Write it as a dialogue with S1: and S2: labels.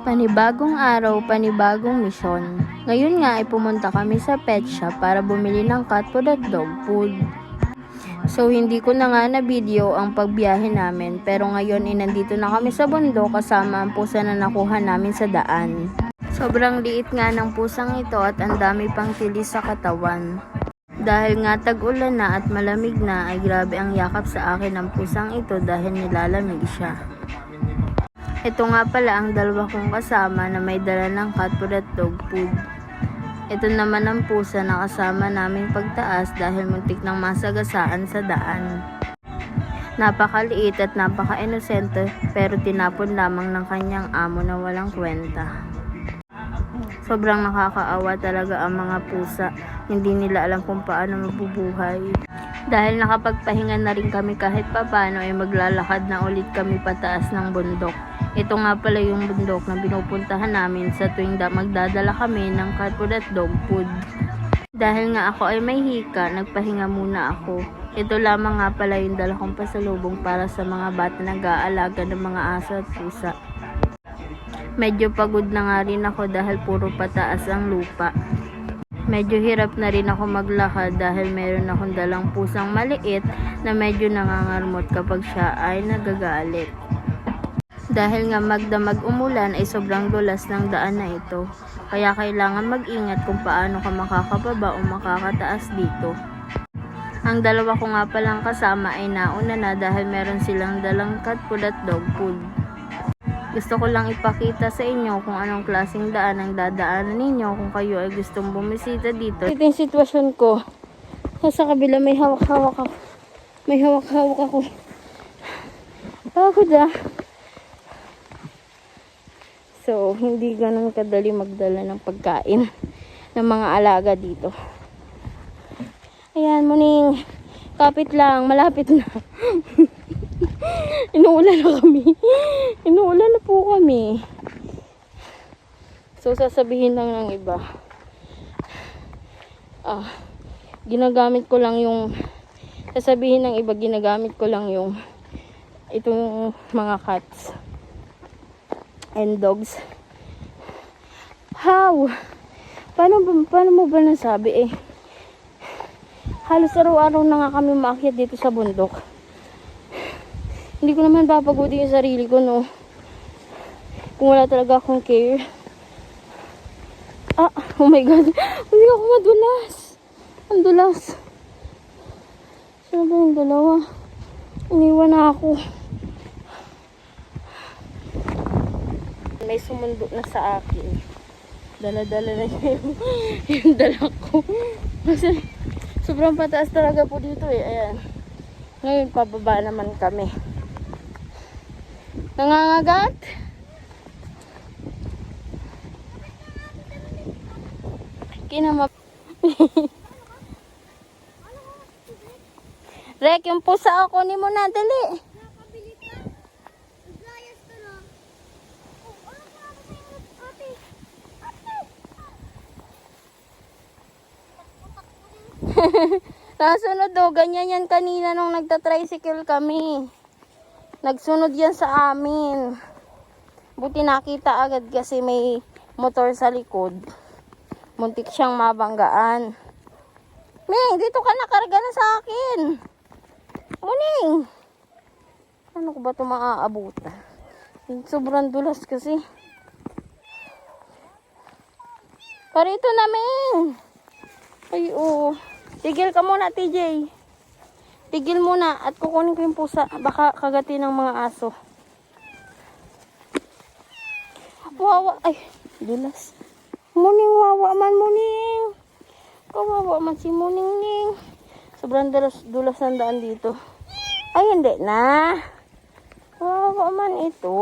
S1: Panibagong araw, panibagong misyon. Ngayon nga ay pumunta kami sa pet shop para bumili ng cat food at dog food. So hindi ko na nga na video ang pagbiyahe namin, pero ngayon ay nandito na kami sa bundok kasama ang pusa na nakuha namin sa daan. Sobrang liit nga ng pusang ito at ang dami pang tilis sa katawan. Dahil nga tag-ulan na at malamig na ay grabe ang yakap sa akin ng pusang ito dahil nilalamig siya. Ito nga pala ang dalawa kong kasama na may dala ng cat food at dog food. Ito naman ang pusa na kasama naming pagtaas dahil muntik nang masagasaan sa daan. Napakaliit at napaka-inosente pero tinapon lamang ng kanyang amo na walang kwenta. Sobrang nakakaawa talaga ang mga pusa. Hindi nila alam kung paano mabubuhay. Dahil nakapagpahinga na rin kami kahit papano ay maglalakad na ulit kami pataas ng bundok. Ito nga pala yung bundok na pinupuntahan namin sa tuwing magdadala kami ng cat food at dog food. Dahil nga ako ay may hika, nagpahinga muna ako. Ito lamang nga pala yung dala kong pasalubong para sa mga bata na nag-aalaga ng mga aso at pusa. Medyo pagod na nga rin ako dahil puro pataas ang lupa. Medyo hirap na rin ako maglakad dahil meron akong dalang pusang maliit na medyo nangangarmot kapag siya ay nagagalit. Dahil nga magdamag umulan ay sobrang dulas ng daan na ito. Kaya kailangan mag-ingat kung paano ka makakababa o makakataas dito. Ang dalawa ko nga palang kasama ay nauna na dahil meron silang dalang cat food at dog food. Gusto ko lang ipakita sa inyo kung anong klaseng daan ang dadaanan ninyo kung kayo ay gustong bumisita dito. Ito yung sitwasyon ko. Sa kabila may hawak-hawak ako. May hawak-hawak ako. Pagod ah. So, hindi ganun kadali magdala ng pagkain ng mga alaga dito. Ayan, muning. Kapit lang, malapit na. Inuulan na kami. Inuulan na po kami. So, sasabihin lang ng iba. Ginagamit ko lang yung sasabihin ng iba, ginagamit ko lang yung itong mga cats and dogs. How? Paano mo ba nasabi eh? Halos araw-araw na nga kami maakyat dito sa bundok. Hindi ko naman papagutin yung sarili ko, no? Kung wala talaga akong care. Oh my God. Hindi ako madulas. Ang dulas. Saan ba yung dalawa? Iniwan na ako. May sumundo na sa akin. Dala-dala na niya yung dala ko. Kasi sobrang pataas talaga po dito eh. Ayan. Ngayon pababa naman kami. Nangangagat? Kinamap. Rek, yung pusa ako ni mo na, dali. Nasunod o, ganyan yan kanina nung nagta-tricycle kami. Nagsunod yan sa amin. Buti nakita agad kasi may motor sa likod. Muntik siyang mabanggaan. Ming, dito ka nakarga na sa akin. Muning. Ano ko ba ito maaabutan? Sobrang dulas kasi. Parito na, Ming. Ay, oh. Tigil ka muna, TJ. Tigil muna at kukunin ko yung pusa. Baka kagatin ng mga aso. Wawa. Ay, dulas. Muning, wawa man, Muning. Kawawa man si Muning. Sobrang dulas ang daan dito. Ay, hindi na. Wawa man ito.